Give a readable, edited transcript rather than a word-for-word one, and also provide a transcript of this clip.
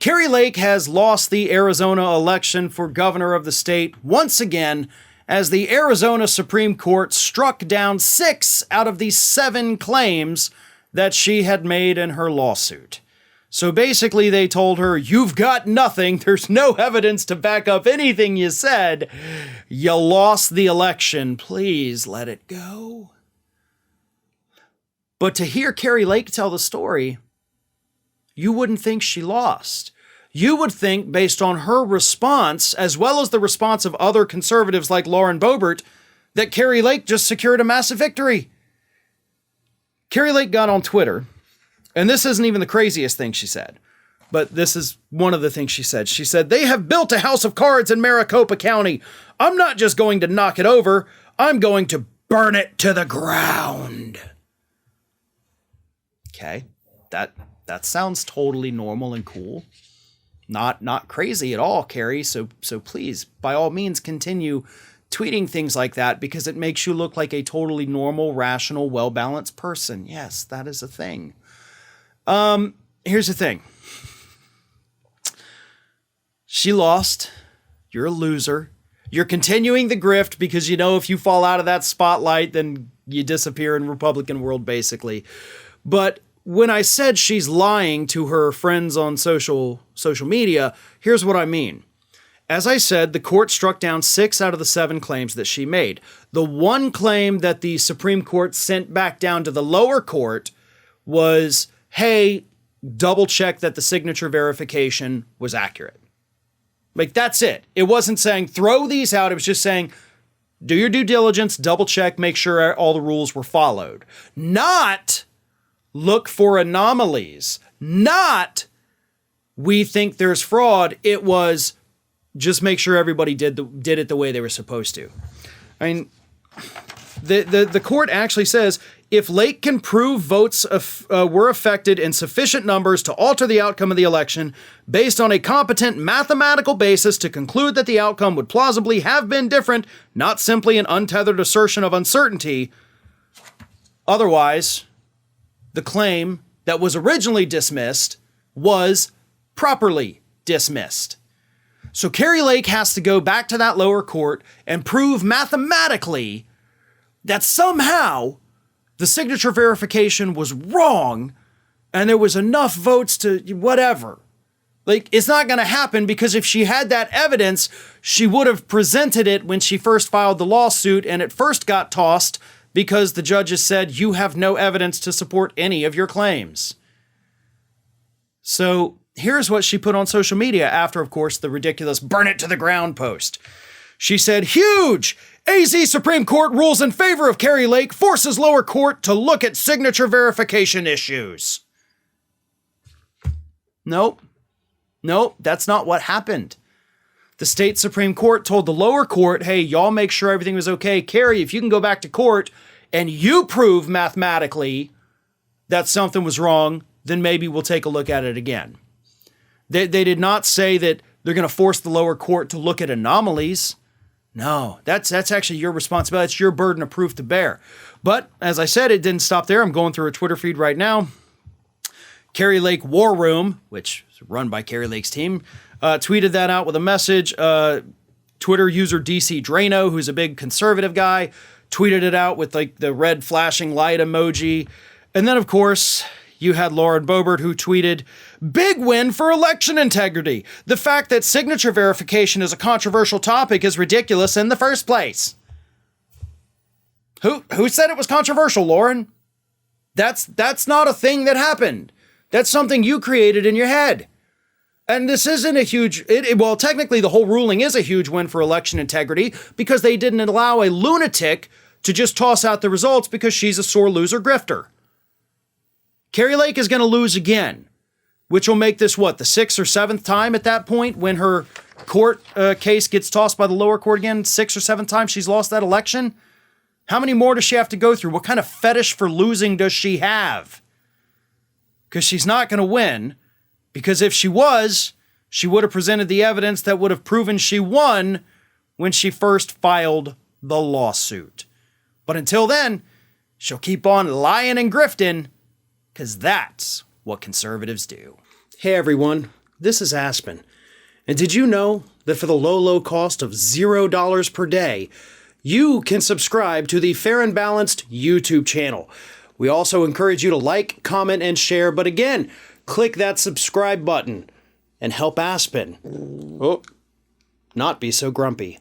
Kari Lake has lost the Arizona election for governor of the state once again, as the Arizona Supreme Court struck down 6 out of the 7 claims that she had made in her lawsuit. So basically they told her, you've got nothing, there's no evidence to back up anything you said, you lost the election, please let it go. But to hear Kari Lake tell the story, you wouldn't think she lost. You would think, based on her response, as well as the response of other conservatives like Lauren Boebert, that Kari Lake just secured a massive victory. Kari Lake got on Twitter, and this isn't even the craziest thing she said, but this is one of the things she said. She said, they have built a house of cards in Maricopa County. I'm not just going to knock it over, I'm going to burn it to the ground. Okay, that sounds totally normal and cool. Not crazy at all, Kari. So please, by all means, continue tweeting things like that because it makes you look like a totally normal, rational, well-balanced person. Yes, that is a thing. Here's the thing. She lost. You're a loser. You're continuing the grift because you know if you fall out of that spotlight, then you disappear in Republican world, basically. But when I said she's lying to her friends on social media, here's what I mean. As I said, the court struck down 6 out of the 7 claims that she made. The one claim that the Supreme Court sent back down to the lower court was, hey, double check that the signature verification was accurate. Like, that's it. It wasn't saying throw these out. It was just saying, do your due diligence, double check, make sure all the rules were followed. Not look for anomalies. Not we think there's fraud. It was just make sure everybody did it the way they were supposed to. I mean, the court actually says if Lake can prove votes were affected in sufficient numbers to alter the outcome of the election based on a competent mathematical basis to conclude that the outcome would plausibly have been different, not simply an untethered assertion of uncertainty. Otherwise, the claim that was originally dismissed was properly dismissed. So Kari Lake has to go back to that lower court and prove mathematically that somehow the signature verification was wrong and there was enough votes to whatever. Like, it's not going to happen because if she had that evidence, she would have presented it when she first filed the lawsuit and it first got tossed because the judges said you have no evidence to support any of your claims. So here's what she put on social media after, of course, the ridiculous burn it to the ground post. She said, huge! AZ Supreme Court rules in favor of Kari Lake, forces lower court to look at signature verification issues. Nope, that's not what happened. The state Supreme Court told the lower court, hey, y'all make sure everything was okay. Kari, if you can go back to court and you prove mathematically that something was wrong, then maybe we'll take a look at it again. They did not say that they're going to force the lower court to look at anomalies. No, that's actually your responsibility. It's your burden of proof to bear. But as I said, it didn't stop there. I'm going through her Twitter feed right now. Kari Lake War Room, which is run by Kari Lake's team, tweeted that out with a message. Twitter user DC Drano, who's a big conservative guy, tweeted it out with like the red flashing light emoji. And then, of course, you had Lauren Boebert, who tweeted, big win for election integrity. The fact that signature verification is a controversial topic is ridiculous in the first place. Who said it was controversial, Lauren? That's not a thing that happened. That's something you created in your head. And this isn't a huge, well, technically the whole ruling is a huge win for election integrity because they didn't allow a lunatic to just toss out the results because she's a sore loser grifter. Kari Lake is going to lose again, which will make this, what, the 6th or 7th time at that point when her court case gets tossed by the lower court again, 6th or 7th time she's lost that election? How many more does she have to go through? What kind of fetish for losing does she have? Because she's not going to win, because if she was, she would have presented the evidence that would have proven she won when she first filed the lawsuit. But until then, she'll keep on lying and grifting, because that's what conservatives do. Hey everyone, this is Aspen. And did you know that for the low, low cost of $0 per day, you can subscribe to the Fair and Balanced YouTube channel? We also encourage you to like, comment, and share, but again, click that subscribe button and help Aspen not be so grumpy.